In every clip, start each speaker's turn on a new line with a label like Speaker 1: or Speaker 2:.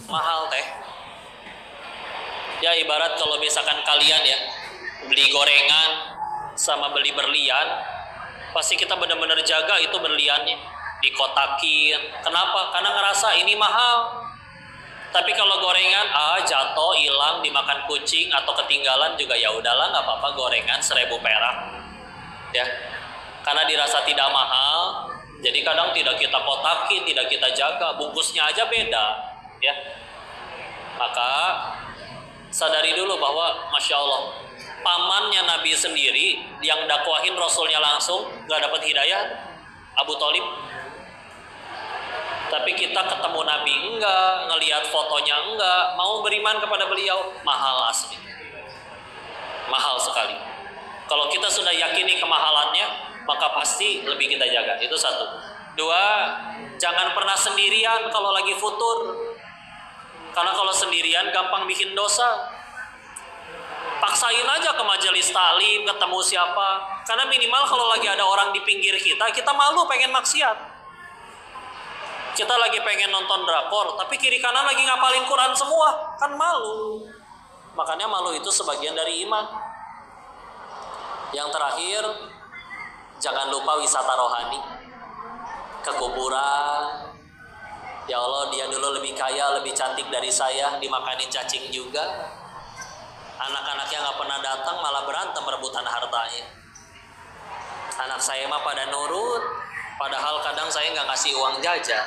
Speaker 1: mahal teh. Ya ibarat kalau misalkan kalian ya beli gorengan sama beli berlian, pasti kita benar-benar jaga itu berliannya, dikotakin. Kenapa? Karena ngerasa ini mahal. Tapi kalau gorengan jatuh, hilang, dimakan kucing atau ketinggalan juga ya udahlah, nggak apa-apa, gorengan 1.000 perak. Ya. Karena dirasa tidak mahal, jadi kadang tidak kita kotakin, tidak kita jaga, bungkusnya aja beda, ya. Maka sadari dulu bahwa Masya Allah, pamannya Nabi sendiri yang dakwahin Rasulnya langsung gak dapat hidayah, Abu Thalib. Tapi kita ketemu Nabi enggak, ngelihat fotonya enggak, mau beriman kepada beliau, mahal asli, mahal sekali. Kalau kita sudah yakini kemahalannya, maka pasti lebih kita jaga. Itu satu. Dua, jangan pernah sendirian kalau lagi futur. Karena kalau sendirian gampang bikin dosa. Paksain aja ke majelis taklim, ketemu siapa. Karena minimal kalau lagi ada orang di pinggir kita malu pengen maksiat. Kita lagi pengen nonton drakor, tapi kiri kanan lagi ngapalin Quran semua, kan malu. Makanya malu itu sebagian dari iman. Yang terakhir, jangan lupa wisata rohani, ke kuburan. Ya Allah, dia dulu lebih kaya, lebih cantik dari saya, dimakanin cacing juga. Anak-anaknya gak pernah datang, malah berantem rebutan hartanya. Anak saya mah pada nurut, padahal kadang saya gak ngasih uang jajan.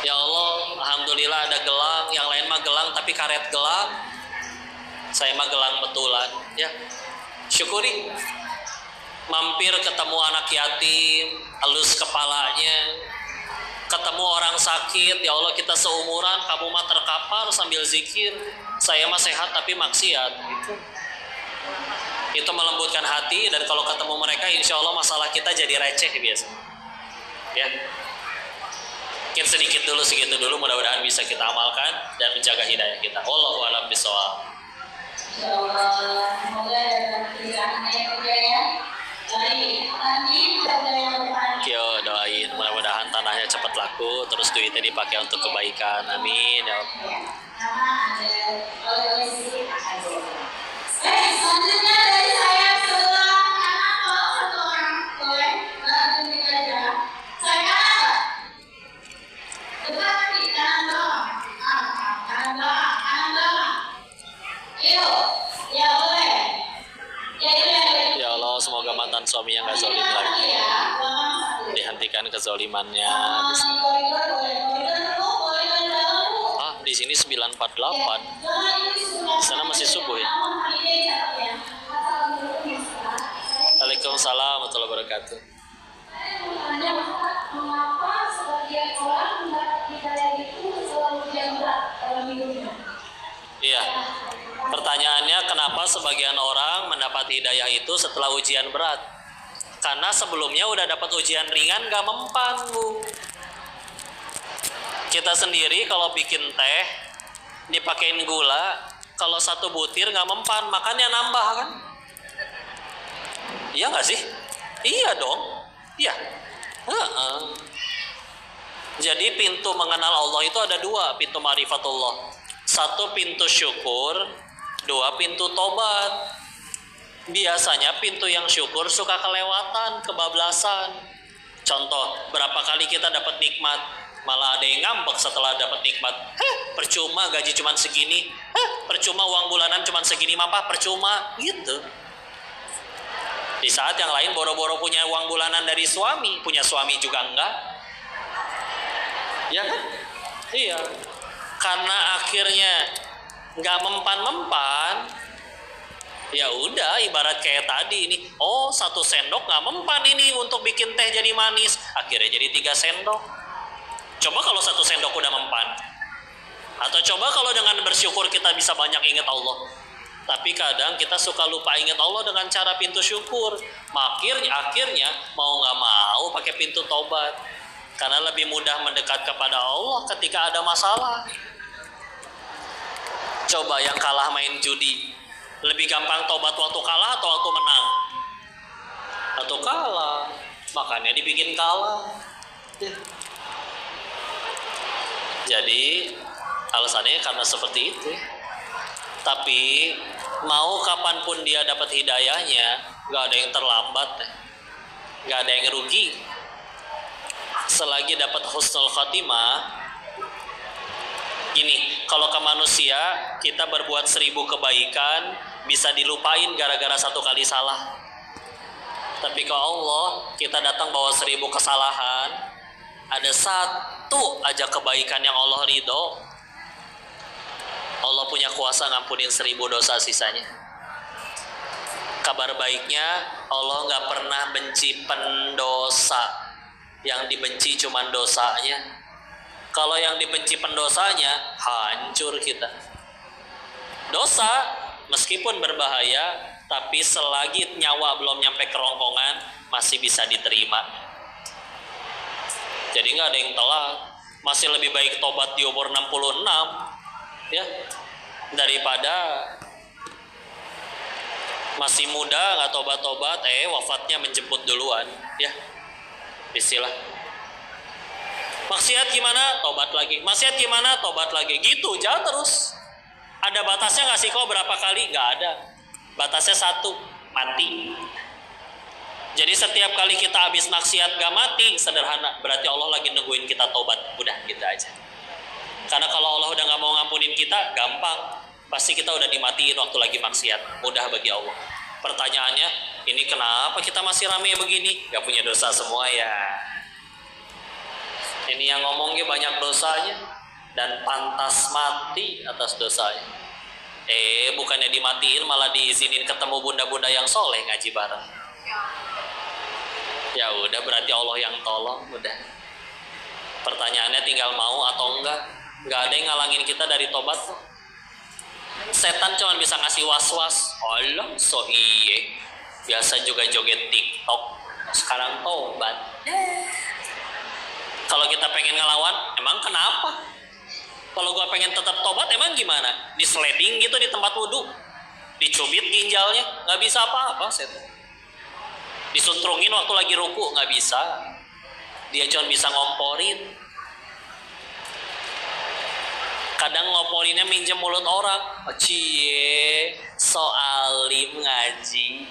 Speaker 1: Ya Allah, alhamdulillah ada gelang, yang lain mah gelang tapi karet gelang. Saya mah gelang betulan, ya. Syukuri. Mampir ketemu anak yatim, halus kepalanya. Ketemu orang sakit, ya Allah kita seumuran, kamu mah terkapar sambil zikir. Saya mah sehat tapi maksiat. Itu melembutkan hati, dan kalau ketemu mereka insya Allah masalah kita jadi receh biasa. Ya. Mungkin sedikit dulu, segitu dulu, mudah-mudahan bisa kita amalkan dan menjaga hidayah kita. Wallahu a'lam bishawab.
Speaker 2: Insyaallah, semoga dapat keberkahan ya. Baik, nanti pada yang bertanya.
Speaker 1: Yo, doain mudah-mudahan tanahnya cepat laku, terus duitnya dipakai untuk kebaikan. Amin ya Allah.
Speaker 2: Nama ada oleh sedikit akan selanjutnya dari saya sebelah kanan satu orang boleh tunjuk aja. Saya kanan. Depan kaki kanan bawah. Kanan bawah, kanan bawah. Yuk, ya boleh.
Speaker 1: Ya Allah, semoga mantan suaminya nggak zalim lagi, dihentikan kezalimannya. Di sini 9.48, di sana masih subuh ya. Waalaikumsalam warahmatullahi wabarakatuh.
Speaker 2: Mengapa sebagian orang mendapat hidayah itu selalu ujian berat dalam hidupnya?
Speaker 1: Iya. Pertanyaannya, kenapa sebagian orang mendapat hidayah itu setelah ujian berat? Karena sebelumnya udah dapat ujian ringan gak mempan, Bu. Kita sendiri kalau bikin teh dipakein gula, kalau 1 butir gak mempan, makannya nambah kan? Iya gak sih? Iya dong. Iya. Jadi pintu mengenal Allah itu ada 2, pintu ma'rifatullah. 1 pintu syukur, 2 pintu tobat. Biasanya pintu yang syukur suka kelewatan, kebablasan. Contoh, berapa kali kita dapat nikmat, malah ada yang ngambek setelah dapat nikmat. Percuma gaji cuman segini. Percuma uang bulanan cuman segini, mapa percuma gitu. Di saat yang lain boro-boro punya uang bulanan dari suami, punya suami juga enggak. Ya kan? Iya. Karena akhirnya nggak mempan-mempan, ya udah ibarat kayak tadi ini. 1 sendok nggak mempan ini untuk bikin teh jadi manis, akhirnya jadi 3 sendok. Coba kalau 1 sendok udah mempan. Atau coba kalau dengan bersyukur kita bisa banyak ingat Allah. Tapi kadang kita suka lupa ingat Allah dengan cara pintu syukur. Akhirnya mau nggak mau pakai pintu tobat. Karena lebih mudah mendekat kepada Allah ketika ada masalah. Coba yang kalah main judi, lebih gampang tobat waktu kalah atau waktu menang? Atau kalah, makanya dibikin kalah. Jadi alasannya karena seperti itu. Tapi mau kapanpun dia dapat hidayahnya, gak ada yang terlambat, gak ada yang rugi. Selagi dapat husnul khatimah. Gini, kalau ke manusia kita berbuat 1000 kebaikan bisa dilupain gara-gara 1 kali salah. Tapi ke Allah kita datang bawa 1000 kesalahan, ada 1 aja kebaikan yang Allah ridho, Allah punya kuasa ngampunin 1000 dosa sisanya. Kabar baiknya Allah gak pernah benci pendosa, yang dibenci cuman dosanya. Kalau yang dibenci pendosanya, hancur kita. Dosa meskipun berbahaya, tapi selagi nyawa belum nyampe kerongkongan masih bisa diterima. Jadi nggak ada yang telat. Masih lebih baik tobat di umur 66 ya, daripada masih muda nggak tobat-tobat, wafatnya menjemput duluan ya. Istilah maksiat gimana? Tobat lagi. Maksiat gimana? Tobat lagi. Gitu, jangan terus. Ada batasnya nggak sih kok berapa kali? Nggak ada. Batasnya 1, mati. Jadi setiap kali kita habis maksiat gak mati, sederhana. Berarti Allah lagi nungguin kita tobat. Udah gitu aja. Karena kalau Allah udah nggak mau ngampunin kita, gampang. Pasti kita udah dimatiin waktu lagi maksiat. Mudah bagi Allah. Pertanyaannya, ini kenapa kita masih rame begini? Gak punya dosa semua ya. Ini yang ngomongnya banyak dosanya dan pantas mati atas dosanya. Bukannya dimatiin malah diizinin ketemu bunda-bunda yang soleh ngaji bareng. Ya udah, berarti Allah yang tolong. Udah. Pertanyaannya tinggal mau atau enggak. Enggak ada yang ngalangin kita dari tobat. Setan cuma bisa ngasih was-was. Allah, so iye. Biasa juga joget TikTok. Sekarang tobat. Kalau kita pengen ngelawan, emang kenapa? Kalau gua pengen tetap tobat, emang gimana? Di-sliding gitu di tempat wudhu, dicubit ginjalnya, nggak bisa apa-apa. Disuntrungin waktu lagi ruku, nggak bisa. Dia cuma bisa ngomporin. Kadang ngomporinnya minjem mulut orang. Cie, so alim ngaji.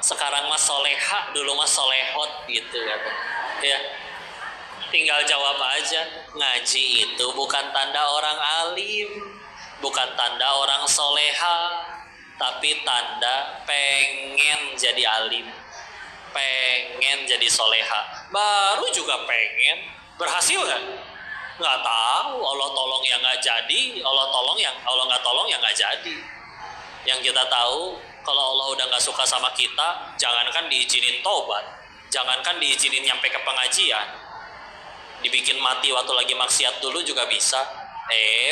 Speaker 1: Sekarang mah soleha, dulu mah solehot gitu kata. Ya, tinggal jawab aja. Ngaji itu bukan tanda orang alim, bukan tanda orang soleha, tapi tanda pengen jadi alim, pengen jadi soleha. Baru juga pengen, berhasil nggak? Nggak tahu. Allah tolong yang nggak jadi, Allah nggak tolong yang nggak jadi. Yang kita tahu, kalau Allah udah gak suka sama kita, jangankan diizinin tobat, jangankan diizinin nyampe ke pengajian, dibikin mati waktu lagi maksiat dulu juga bisa.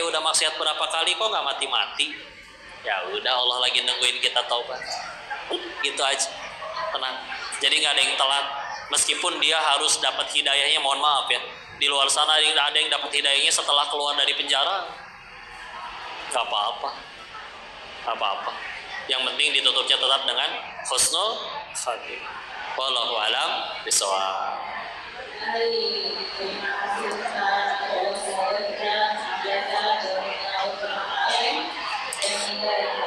Speaker 1: Udah maksiat berapa kali kok gak mati-mati? Ya udah, Allah lagi nungguin kita tobat. Gitu aja, tenang. Jadi gak ada yang telat. Meskipun dia harus dapat hidayahnya, mohon maaf ya, di luar sana ada yang dapat hidayahnya setelah keluar dari penjara. Gak apa-apa. Yang penting ditutupnya tetap dengan husnul khatimah. Wallahu a'lam bishawab.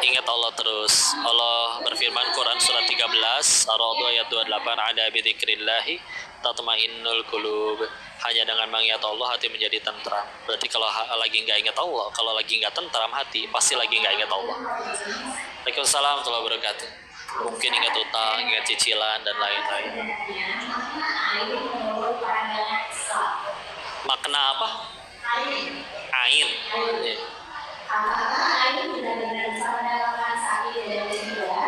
Speaker 1: Ingat Allah terus. Allah berfirman Quran surat 13 Ar-Ra'd ayat 28, ada bi dzikrillahi tatmainnul qulub. Hanya dengan mengingat Allah hati menjadi tentram. Berarti kalau lagi nggak ingat Allah, kalau lagi nggak tentram hati, pasti lagi nggak ingat Allah. Waalaikumsalam warahmatullahi wabarakatuh. Mungkin ingat utang, ingat cicilan dan lain-lain. Makna apa? Ain.
Speaker 2: Apakah ain benar-benar bisa mendapatkan sakit dan juga?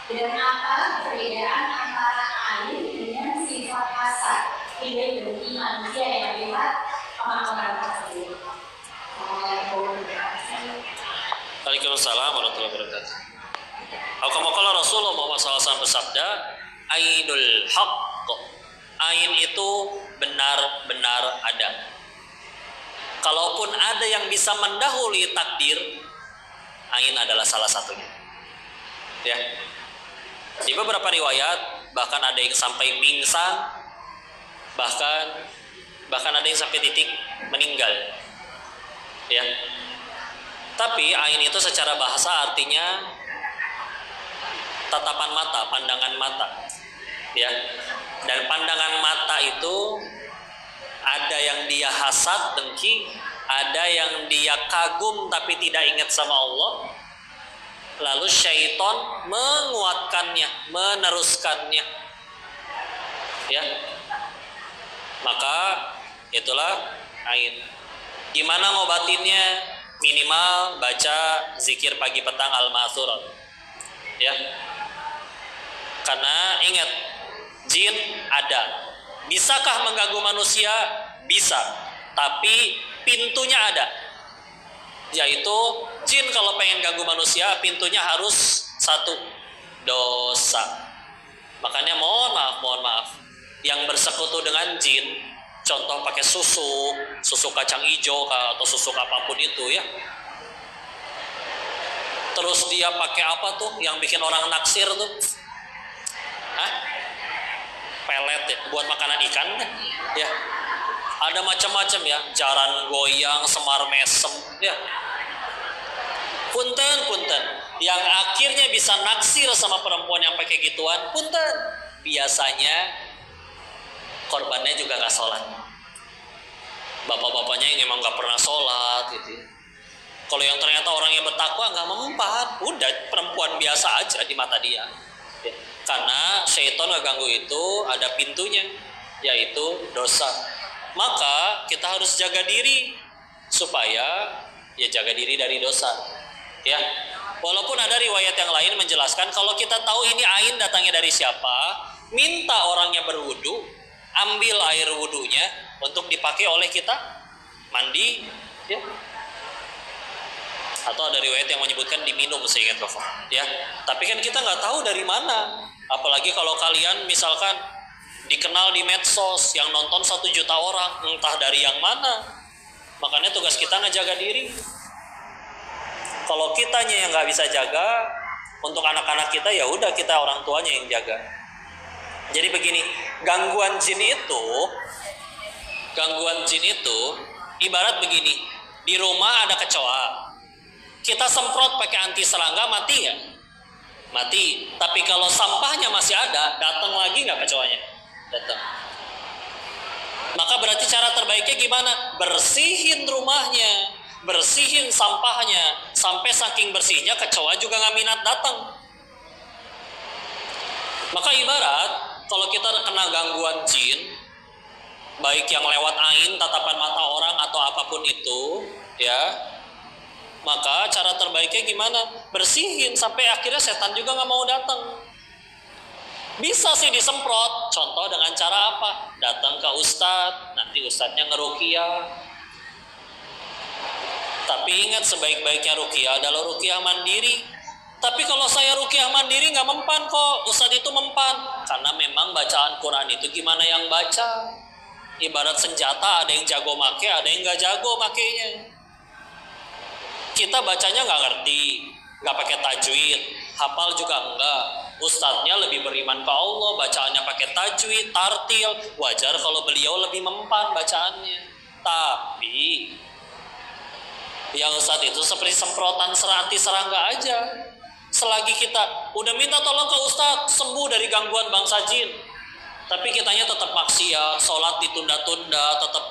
Speaker 2: Dan apa perbedaan antara ain dengan sifat hasad? Ini bagi manusia yang lewat pemahaman tersebut.
Speaker 1: Waalaikumsalam warahmatullahi wabarakatuh. Qala Rasulullah Muhammad SAW bersabda, Ainul haqq. Ain itu benar-benar ada. Kalaupun ada yang bisa mendahului takdir, ain adalah salah satunya. Ya. Di beberapa riwayat bahkan ada yang sampai pingsan, bahkan bahkan ada yang sampai titik meninggal. Ya. Tapi ain itu secara bahasa artinya tatapan mata, pandangan mata. Ya. Dan pandangan mata itu ada yang dia hasad, dengki, ada yang dia kagum tapi tidak ingat sama Allah. Lalu syaitan menguatkannya, meneruskannya. Ya. Maka itulah ain. Gimana ngobatinnya? Minimal baca zikir pagi petang al-ma'thurat. Ya. Karena ingat, jin ada. Bisakah mengganggu manusia? Bisa. Tapi pintunya ada. Yaitu jin kalau pengen ganggu manusia, pintunya harus satu, dosa. Makanya mohon maaf. Yang bersekutu dengan jin, contoh pakai susu kacang hijau atau susu apapun itu ya. Terus dia pakai apa tuh yang bikin orang naksir tuh? Hah? Pelet ya, buat makanan ikan ya. Ada macam-macam ya, jaran goyang, semar mesem ya. Punten. Yang akhirnya bisa naksir sama perempuan yang pakai gituan, punten. Biasanya korbannya juga gak sholat. Bapak-bapaknya yang emang gak pernah sholat gitu. Kalau yang ternyata orang yang bertakwa gak memempat, udah perempuan biasa aja di mata dia. Ya. Karena syaitan ngeganggu itu ada pintunya, yaitu dosa. Maka kita harus jaga diri supaya ya jaga diri dari dosa. Ya. Walaupun ada riwayat yang lain menjelaskan kalau kita tahu ini ain datangnya dari siapa, minta orangnya berwudu, ambil air wudunya untuk dipakai oleh kita mandi, ya. Atau ada riwayat yang menyebutkan diminum seingat Bapak, ya. Tapi kan kita nggak tahu dari mana. Apalagi kalau kalian misalkan dikenal di medsos yang nonton 1 juta orang, entah dari yang mana. Makanya tugas kita ngejaga diri. Kalau kitanya yang nggak bisa jaga, untuk anak-anak kita ya udah kita orang tuanya yang jaga. Jadi begini, gangguan jin itu ibarat begini, di rumah ada kecoa, kita semprot pakai anti serangga, mati ya? Mati. Tapi kalau sampahnya masih ada, datang lagi nggak kecoanya? Datang. Maka berarti cara terbaiknya gimana? Bersihin rumahnya, bersihin sampahnya, sampai saking bersihnya kecoa juga nggak minat datang. Maka ibarat kalau kita kena gangguan jin, baik yang lewat ain, tatapan mata orang atau apapun itu, ya, maka cara terbaiknya gimana? Bersihin sampai akhirnya setan juga nggak mau datang. Bisa sih disemprot. Contoh dengan cara apa? Datang ke ustadz, nanti ustadznya ngeruqyah. Tapi ingat, sebaik-baiknya ruqyah adalah ruqyah mandiri. Tapi kalau saya ruqyah mandiri nggak mempan kok, ustadz itu mempan. Karena memang bacaan Quran itu gimana yang baca. Ibarat senjata, ada yang jago make, ada yang nggak jago makainya. Kita bacanya nggak ngerti, nggak pakai tajwid, hafal juga enggak. Ustadznya lebih beriman ke Allah, bacaannya pakai tajwid, tartil. Wajar kalau beliau lebih mempan bacaannya. Tapi yang ustadz itu seperti semprotan anti serangga aja. Selagi kita udah minta tolong ke ustadz sembuh dari gangguan bangsa jin, tapi kitanya tetap maksiat, sholat ditunda-tunda, tetap,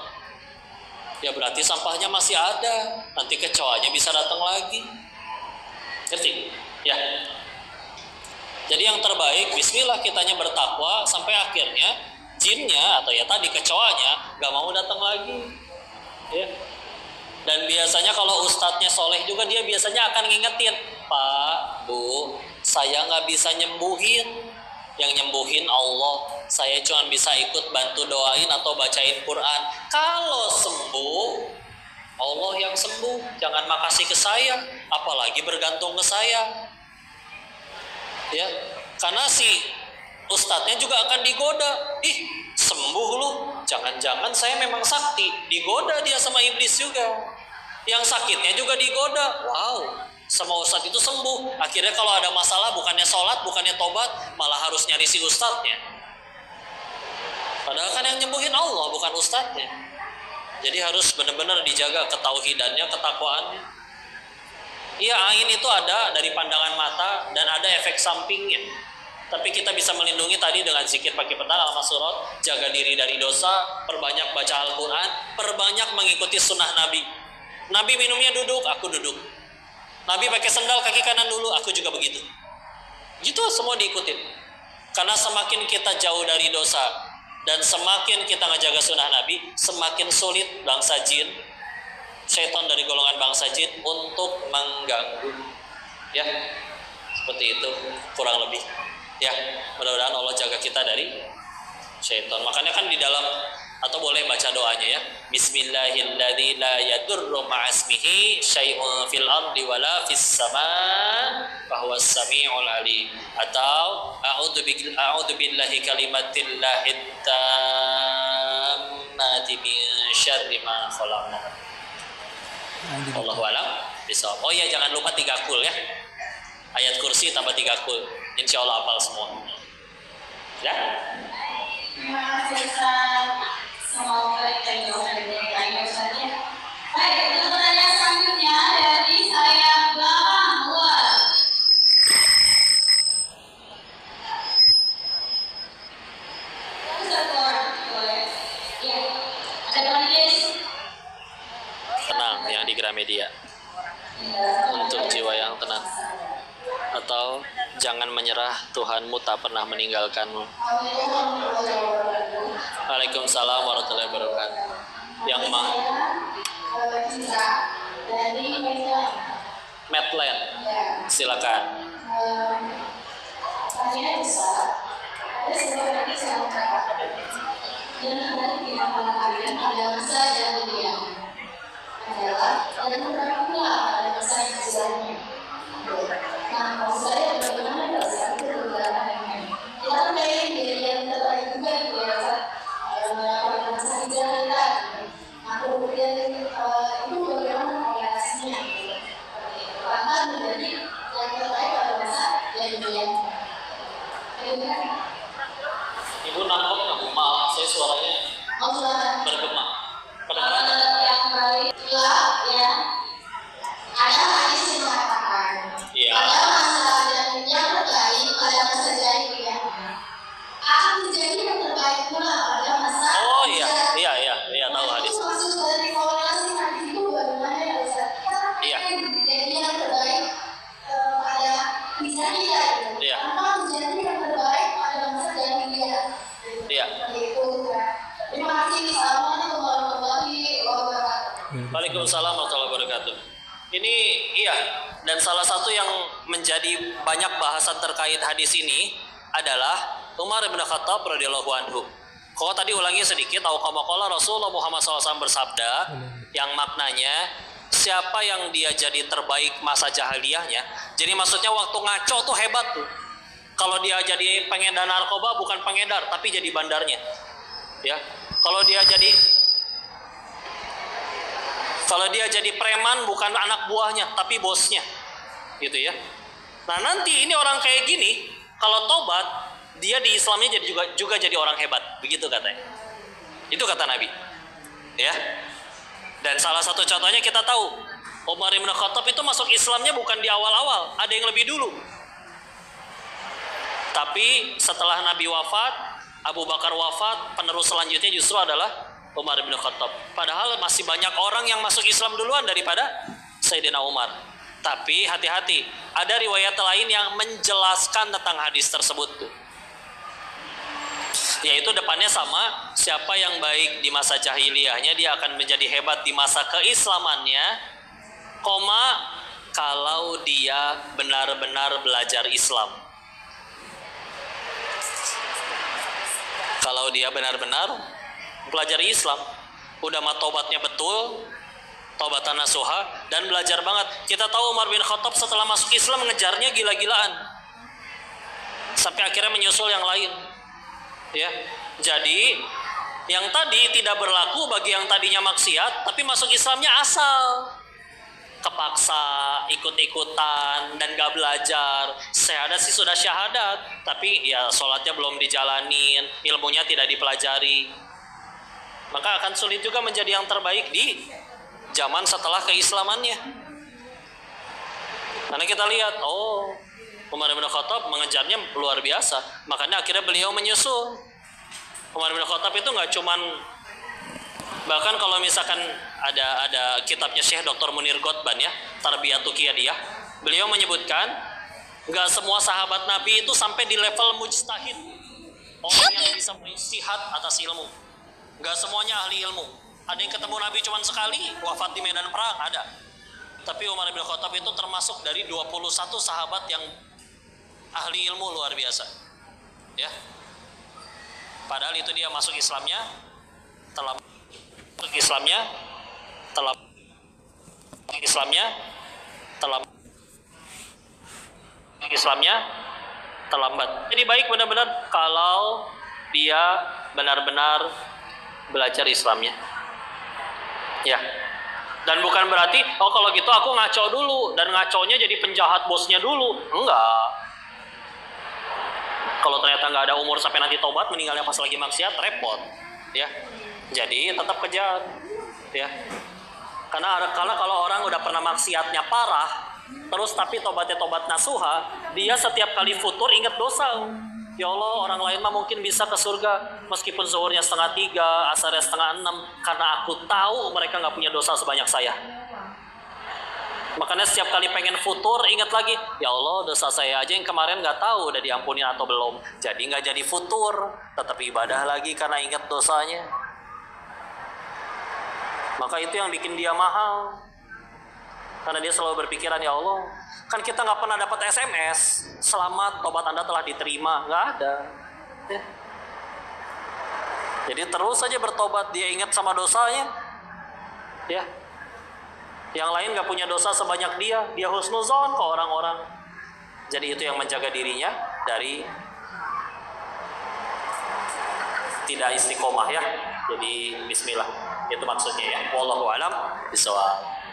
Speaker 1: ya berarti sampahnya masih ada. Nanti kecoanya bisa datang lagi. Ngerti? Ya. Jadi yang terbaik, bismillah kitanya bertakwa sampai akhirnya jinnya atau ya tadi kecoanya gak mau datang lagi. Ya. Dan biasanya kalau ustadznya soleh juga, dia biasanya akan ngingetin, Pak, Bu, saya gak bisa nyembuhin. Yang nyembuhin Allah, saya cuma bisa ikut bantu doain atau bacain Quran. Kalau sembuh, Allah yang sembuh, jangan makasih ke saya, apalagi bergantung ke saya. Ya, karena si ustadznya juga akan digoda. Ih, sembuh lu, jangan-jangan saya memang sakti. Digoda dia sama iblis juga. Yang sakitnya juga digoda. Wow, sama ustadz itu sembuh. Akhirnya kalau ada masalah, bukannya sholat, bukannya tobat, malah harus nyari si ustadznya. Padahal kan yang nyembuhin Allah, bukan ustadznya. Jadi harus benar-benar dijaga ketauhidannya, ketakwaannya. Iya, ain itu ada dari pandangan mata dan ada efek sampingnya. Tapi kita bisa melindungi tadi dengan zikir pagi petang al-masurat, jaga diri dari dosa, perbanyak baca Al-Quran, perbanyak mengikuti sunnah Nabi. Nabi minumnya duduk, aku duduk. Nabi pakai sendal kaki kanan dulu, aku juga begitu. Gitu semua diikutin. Karena semakin kita jauh dari dosa dan semakin kita ngejaga sunnah Nabi, semakin sulit bangsa jin, syaitan dari golongan bangsa jin untuk mengganggu. Ya, seperti itu kurang lebih. Ya, mudah-mudahan Allah jaga kita dari syaitan. Makanya kan di dalam, atau boleh baca doanya ya, Bismillahilladzi la yadurru ma'asmihi syai'un fil ardi wala fis sama' fahuwas sami'ul alim. Atau a'udzu billahi kalimatillahit tammati min syarri ma khalaq. Wallahu a'lam bishawab. Oh ya, jangan lupa 3 kul ya. Ayat kursi tambah 3 kul. Insya Allah hafal semua. Ya.
Speaker 2: Terima kasih Ustaz. Semoga kita jauh dari Ustaznya. Baik, untuk pertanyaan selanjutnya dari saya belakang luar. Satu orang boleh. Ya. Ada lagi.
Speaker 1: Tenang yang di Gramedia. Untuk jiwa yang tenang. Atau jangan menyerah, Tuhanmu tak pernah meninggalkanmu. Waalaikumsalam warahmatullahi wabarakatuh. Yang Medland, silakan.
Speaker 2: Pertanyaan besar, ada sebuah hadis yang mengatakan, jangan berarti di antara kalian ada masa jahiliyah adalah dan beberapa pula ada masa yang sebenarnya. Nah, maksud saya bagaimana kalau saat itu berjalan dengan kita kan pengen jadi yang terbaik juga gitu ya, pada masa jahiliyah. Nah, kemudian itu bagaimana korelasinya? Bahkan menjadi yang terbaik pada masa jahiliyah.
Speaker 1: Ibu nangkep nggak Bu? Maaf, saya suaranya bergema.
Speaker 2: Yang baik ya, ada hadis yang mengatakan pada masa yang terbaik pada masa jahiliyah akan menjadi yang terbaik pula pada masa
Speaker 1: iya tahu hadis.
Speaker 2: Maksud dari korelasi hadis itu bagaimana ya Ustaz?
Speaker 1: Iya.
Speaker 2: Menjadi yang terbaik pada jahiliyah. Apa menjadi yang terbaik pada masa jahiliyah?
Speaker 1: Iya.
Speaker 2: Terima kasih. Assalamualaikum warahmatullahi wabarakatuh.
Speaker 1: Waalaikumsalam warahmatullahi wabarakatuh. Ini iya, dan salah satu yang menjadi banyak bahasan terkait hadis ini adalah Umar bin Khattab radhiyallahu anhu. Kalau tadi ulangi sedikit, qala Rasulullah Muhammad SAW bersabda yang maknanya siapa yang dia jadi terbaik masa jahiliyahnya. Jadi maksudnya waktu ngaco tuh hebat tuh. Kalau dia jadi pengedar narkoba bukan pengedar tapi jadi bandarnya. Ya. Kalau dia jadi preman bukan anak buahnya tapi bosnya. Gitu ya. Nah, nanti ini orang kayak gini kalau tobat dia di Islamnya jadi juga jadi orang hebat, begitu katanya. Itu kata Nabi. Ya. Dan salah satu contohnya kita tahu, Umar bin Khattab itu masuk Islamnya bukan di awal-awal, ada yang lebih dulu. Tapi setelah Nabi wafat, Abu Bakar wafat, penerus selanjutnya justru adalah Umar bin Khattab. Padahal masih banyak orang yang masuk Islam duluan daripada Sayyidina Umar. Tapi hati-hati, ada riwayat lain yang menjelaskan tentang hadis tersebut tuh. Yaitu depannya sama, siapa yang baik di masa jahiliyahnya dia akan menjadi hebat di masa keislamannya, kalau dia benar-benar belajar Islam. Kalau dia benar-benar pelajari Islam, udah mah tobatnya betul, tobatan nasuha, dan belajar banget. Kita tahu Umar bin Khattab setelah masuk Islam ngejarnya gila-gilaan, sampai akhirnya menyusul yang lain. Ya, jadi yang tadi tidak berlaku bagi yang tadinya maksiat, tapi masuk Islamnya asal, kepaksa, ikut-ikutan, dan gak belajar. Syahadat sih sudah syahadat, tapi ya sholatnya belum dijalanin, ilmunya tidak dipelajari. maka akan sulit juga menjadi yang terbaik di zaman setelah keislamannya. Karena kita lihat, oh, Umar bin Khattab mengejarnya luar biasa, makanya akhirnya beliau menyusul. Umar bin Khattab itu nggak cuman, bahkan kalau misalkan ada kitabnya Syekh Dr. Munir Ghotban ya, Tarbiyatu Qiyadiyah, beliau menyebutkan nggak semua sahabat Nabi itu sampai di level mujtahid, orang yang bisa berijtihad atas ilmu. Nggak semuanya ahli ilmu. Ada yang ketemu Nabi cuma sekali, wafat di medan perang, ada. Tapi Umar bin Khattab itu termasuk dari 21 sahabat yang ahli ilmu luar biasa. Ya. Padahal itu dia masuk Islamnya telah terlambat. Jadi baik benar-benar kalau dia benar-benar belajar Islamnya. Ya. Dan bukan berarti, oh kalau gitu aku ngaco dulu, dan ngaconya jadi penjahat bosnya dulu. Enggak. Kalau ternyata nggak ada umur sampai nanti tobat, meninggalnya pas lagi maksiat, repot. Ya. Jadi tetap kejar. Ya. Karena kalau orang udah pernah maksiatnya parah, terus tapi tobatnya tobat nasuha, dia setiap kali futur ingat dosa. Ya Allah, orang lain mah mungkin bisa ke surga meskipun zuhurnya 2:30, asarnya 5:30, karena aku tahu mereka nggak punya dosa sebanyak saya. Makanya setiap kali pengen futur ingat lagi, ya Allah, dosa saya aja yang kemarin nggak tahu udah diampuni atau belum. Jadi nggak jadi futur, tetap ibadah lagi karena ingat dosanya. Maka itu yang bikin dia mahal. Karena dia selalu berpikiran, ya Allah, kan kita nggak pernah dapat SMS selamat tobat Anda telah diterima, nggak ada. Ya. Jadi terus saja bertobat, dia ingat sama dosanya. Ya. Yang lain nggak punya dosa sebanyak dia husnuzon ke orang-orang. Jadi itu yang menjaga dirinya dari tidak istiqomah ya. Jadi bismillah, itu maksudnya ya. Wallahu a'lam bishawab.